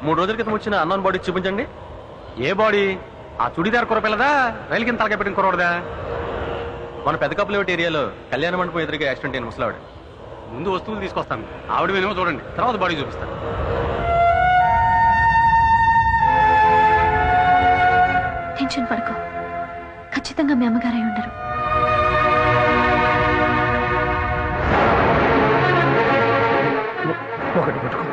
3 రోజుల క్రితం వచ్చిన అన్నోన్ బాడీ చూపించండి. ఏ బాడీ? ఆ చుడిదార్ కురపిల్లదా, రైలు కింద తలకాయ పెట్టిన కురవడదా? మన పెద్ద కప్పులేటి ఏరియాలో కళ్యాణ మండపం ఎదురుగా యాక్సిడెంట్ అయిన ముసలావిడ. ముందు వస్తువులు తీసుకొస్తాను, ఆవిడ వినేమో చూడండి, తర్వాత బాడీ చూపిస్తాను. టెన్షన్ పడుకో, ఖచ్చితంగా మీ అమ్మగారై ఉండరు. ఒకటి పట్టుకో.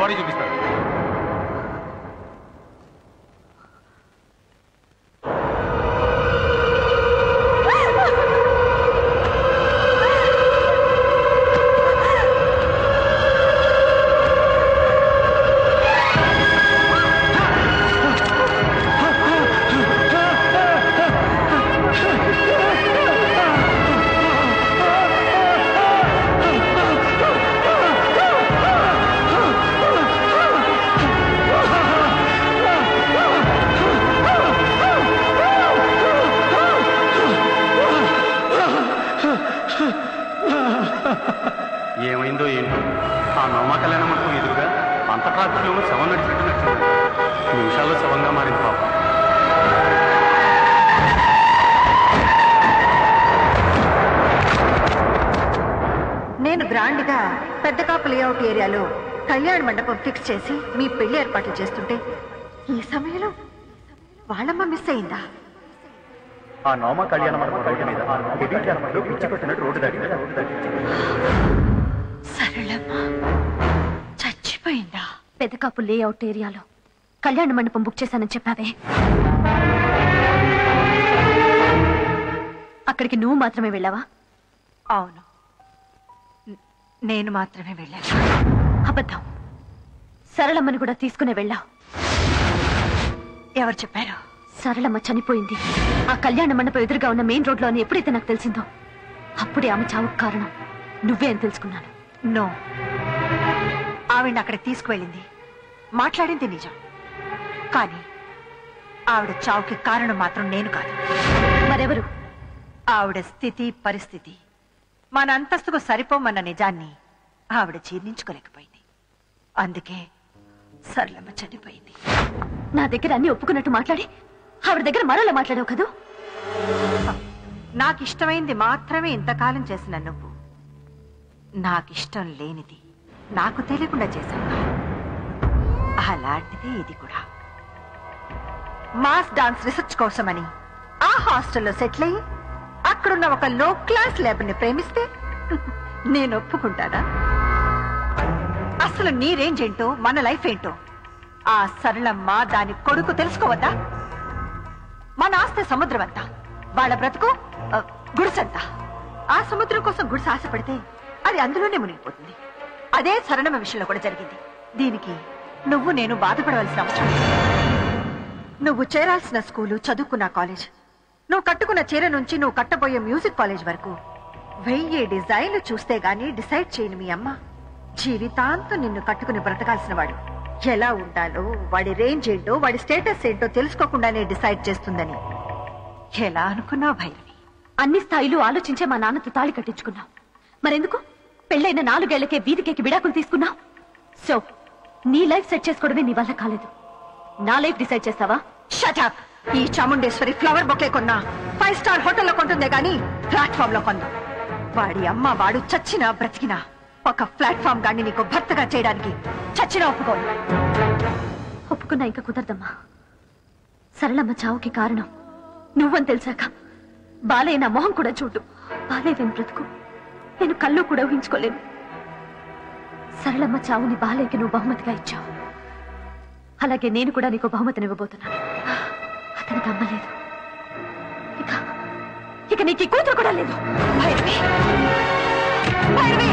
బాడీ చూపిస్తాను. ఏమైందో ఏంటో, ఆ నవమా కళ్యాణ మండపం ఎదురుగా అంత ట్రాఫిక్లో శవం నడిచినట్టు నచ్చింది. నిమిషాల్లో శవంగా మారింది పాపం. నేను గ్రాండ్గా పెద్ద కాపు లేఅవుట్ ఏరియాలో కళ్యాణ మండపం ఫిక్స్ చేసి మీ పెళ్లి ఏర్పాట్లు చేస్తుంటే ఈ సమయంలో వాళ్ళమ్మ మిస్ అయిందా? ఆ నవమ కళ్యాణ మండపం రోడ్డు మీద పిచ్చి పెట్టినట్టు రోడ్డు దాటి సరళమ్మ చచ్చిపోయిందా? పెదకాపు లేఅవుట్ ఏరియాలో కళ్యాణ మండపం బుక్ చేశానని చెప్పావే, అక్కడికి నువ్వు మాత్రమే వెళ్ళావా? అవును, నేను మాత్రమే వెళ్ళాను. అబద్ధం. సరళమ్మని కూడా తీసుకునే వెళ్ళావు. ఎవరు చెప్పారు? సరళమ్మ చనిపోయింది ఆ కళ్యాణ మండపం ఎదురుగా ఉన్న మెయిన్ రోడ్ లో అని ఎప్పుడైతే నాకు తెలిసిందో అప్పుడే ఆమె చావుకు కారణం నువ్వే అని తెలుసుకున్నాను. నో, ఆవిడ అక్కడికి తీసుకువెళ్ళింది, మాట్లాడింది నిజం, కానీ ఆవిడ చావుకి కారణం మాత్రం నేను కాదు. మరెవరు? ఆవిడ స్థితి పరిస్థితి మన అంతస్తుకు సరిపోమన్న నిజాన్ని ఆవిడ జీర్ణించుకోలేకపోయింది. అందుకే సరళమ్మ చనిపోయింది. నా దగ్గర అన్ని ఒప్పుకున్నట్టు మాట్లాడి ఆవిడ దగ్గర మరోలా మాట్లాడావు కదూ? నాకిష్టమైంది మాత్రమే ఇంతకాలం చేసిన నువ్వు నాకిష్టం లేనిది నాకు తెలియకుండా చేశావు. అలాంటిదే ఇది కూడా. మాస్ డాన్స్ రీసెర్చ్ కోసమని ఆ హాస్టల్లో సెటిల్ అయ్యి అక్కడున్న ఒక లో క్లాస్ లేబర్ని ప్రేమిస్తే నేను ఒప్పుకుంటానా? అసలు నీ రేంజ్ ఏంటో మన లైఫ్ ఏంటో ఆ సరళమ్మ దాని కొడుకు తెలుసుకోవద్దా? మన ఆస్తి సముద్రం అంతా, వాళ్ళ బ్రతుకు గుడిసంతా. ఆ సముద్రం కోసం గుడిసె ఆశపడితే అది అందులోనే మునిగిపోతుంది. అదే సరళమ్మ విషయంలో కూడా జరిగింది. దీనికి నువ్వు నేను బాధపడవలసిన అవసరం. నువ్వు చేరాల్సిన స్కూలు, చదువుకున్న కాలేజ్, నువ్వు కట్టుకున్న చీర నుంచి నువ్వు కట్టబోయే మ్యూజిక్ కాలేజ్ వరకు 1000 డిజైన్లు చూస్తే గానీ డిసైడ్ చేయని మీ అమ్మ జీవితాంతం నిన్ను కట్టుకుని బ్రతకాల్సిన వాడు ఎలా ఉండాలో, వాడి రేంజ్ ఏంటో, వాడి స్టేటస్ ఏంటో తెలుసుకోకుండానే డిసైడ్ చేస్తుందని ఎలా అనుకున్నావు భైరవి? అన్ని స్థాయిలు ఆలోచించే మా నాన్నతో తాళి కట్టించుకున్నావు. మరెందుకు పెళ్ళైన 4 ఏళ్లకే వీధికేకి విడాకులు తీసుకున్నావు? సో నీ లైఫ్ సెట్ చేసుకోవడమే నీ వల్ల కాలేదు. నా లైఫ్ డిసైడ్ చేస్తావా? Shut up. ఈ చాముండేశ్వరి ఫ్లవర్ బొకే కొన్నా 5 స్టార్ హోటల్లో కొంటుందే గానీ ప్లాట్ఫామ్ లో కొందా. వాడి అమ్మ వాడు చచ్చినా బ్రతికినా ఒక ప్లాట్ఫామ్ గాని నీకు భర్తగా చేయడానికి చచ్చినా ఒప్పుకోను. ఒప్పుకున్నా ఇంకా కుదరదమ్మా. సరళమ్మ చావుకి కారణం నువ్వని తెలిసాక బాలయ్య నా మొహం కూడా చూడు. బాలయ్య బ్రతుకు నేను కళ్ళు కూడా ఊహించుకోలేను. సరళమ్మ చావుని బాలయ్యకి నువ్వు బహుమతిగా ఇచ్చావు. అలాగే నేను కూడా నీకు బహుమతిని ఇవ్వబోతున్నాను. అతనికి అమ్మ లేదు, ఇక నీకు కూతురు కూడా లేదు. భైరవి, భైరవి.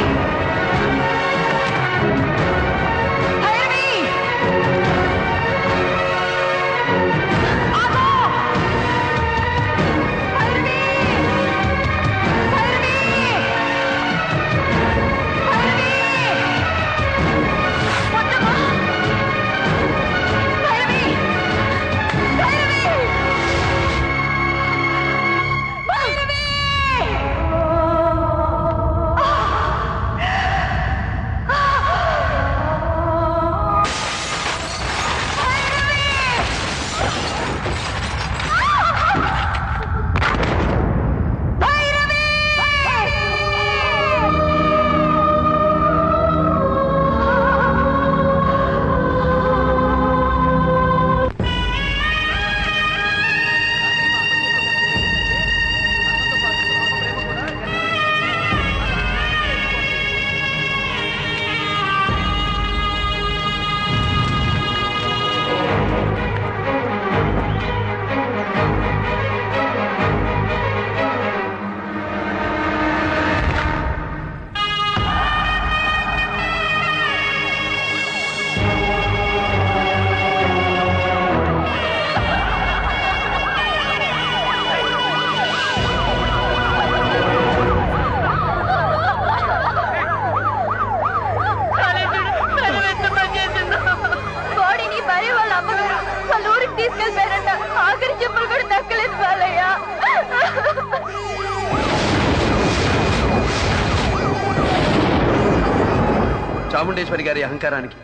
చాముండేశ్వరి గారి అహంకారానికి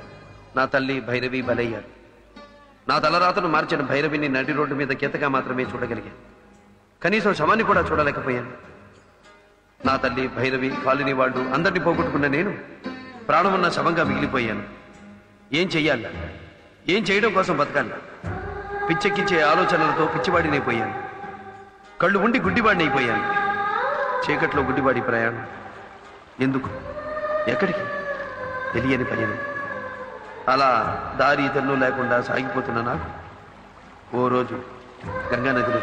నా తల్లి భైరవి బలయ్యారు. నా తలరాతను మార్చిన భైరవిని నడి రోడ్డు మీద గీతగా మాత్రమే చూడగలిగాను. కనీసం శవాన్ని కూడా చూడలేకపోయాను. నా తల్లి భైరవి కాలనీ వాళ్ళు అందరినీ పోగొట్టుకున్న నేను ప్రాణమున్న శవంగా మిగిలిపోయాను. ఏం చెయ్యాలి? ఏం చేయడం కోసం బతకాలి? పిచ్చెక్కించే ఆలోచనలతో పిచ్చివాడినైపోయాను. కళ్ళు ఉండి గుడ్డివాడిని అయిపోయాను. చీకట్లో గుడ్డివాడి ప్రయాణం ఎందుకు? ఎక్కడికి? తెలియని పయనం. అలా దారి తెన్ను లేకుండా సాగిపోతున్న నాకు ఓ రోజు గంగానదిలో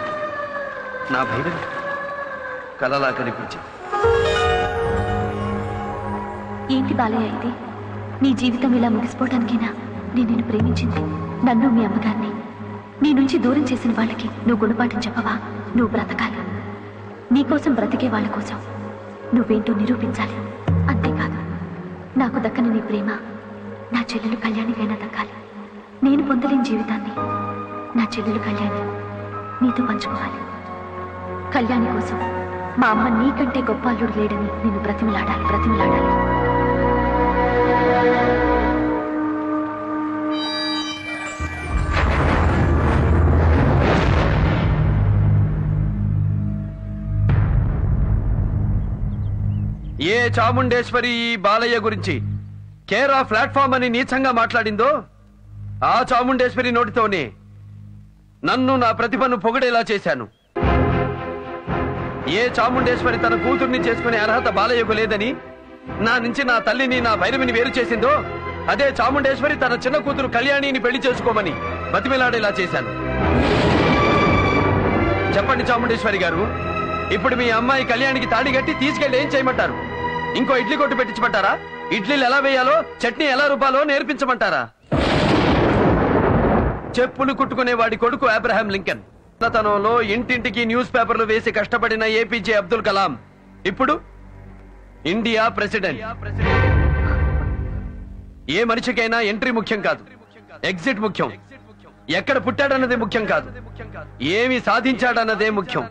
నా భైరవి కలలా కనిపించింది. ఏంటి బాలయ్య ఇది? నీ జీవితం ఇలా ముగిసిపోవడానికేనా నేను నిన్ను ప్రేమించింది? నన్ను మీ అమ్మగారిని నీ నుంచి దూరం చేసిన వాళ్ళకి నువ్వు గుణపాఠం చెప్పవా? నువ్వు బ్రతకాలి. నీకోసం బ్రతికే వాళ్ళ కోసం నువ్వేంటో నిరూపించాలి. అంతేకాదు, నాకు దక్కని నీ ప్రేమ నా చెల్లెలు కళ్యాణికైనా దక్కాలి. నేను పొందలేని జీవితాన్ని నా చెల్లెలు కళ్యాణి నీతో పంచుకోవాలి. కళ్యాణి కోసం మా అమ్మ నీకంటే గొప్ప అల్లుడు లేడని నేను బ్రతిమలాడాలి. ఏ చాముండేశ్వరి ఈ బాలయ్య గురించి కేరా ప్లాట్ఫామ్ అని నీచంగా మాట్లాడిందో ఆ చాముండేశ్వరి నోటితోనే నన్ను నా ప్రతిభను పొగడేలా చేశాను. ఏ చాముండేశ్వరి తన కూతుర్ని చేసుకునే అర్హత బాలయ్యకు లేదని నా నుంచి నా తల్లిని నా భైరవిని వేరు చేసిందో అదే చాముండేశ్వరి తన చిన్న కూతురు కళ్యాణిని పెళ్లి చేసుకోమని బతిమిలాడేలా చేశాను. చెప్పండి చాముండేశ్వరి గారు, ఇప్పుడు మీ అమ్మాయి కళ్యాణికి తాడి కట్టి తీసుకెళ్లి ఏం చేయమంటారు? ఇంకో ఇడ్లీ కొట్టు పెట్టించమంటారా? ఇడ్లీలు ఎలా వేయాలో, చట్నీ ఎలా రుబ్బాలో నేర్పించమంటారా? చెప్పులు కుట్టుకునే వాడి కొడుకు అబ్రహాం లింకన్ తనంలో ఇంటింటికి న్యూస్ పేపర్లు వేసి కష్టపడిన ఏపీజే అబ్దుల్ కలాం ఇప్పుడు ఇండియా ప్రెసిడెంట్. ఏ మనిషికైనా ఎంట్రీ ముఖ్యం కాదు, ఎగ్జిట్ ముఖ్యం. ఎక్కడ పుట్టాడన్నదే ముఖ్యం కాదు, ఏమి సాధించాడన్నదే ముఖ్యం.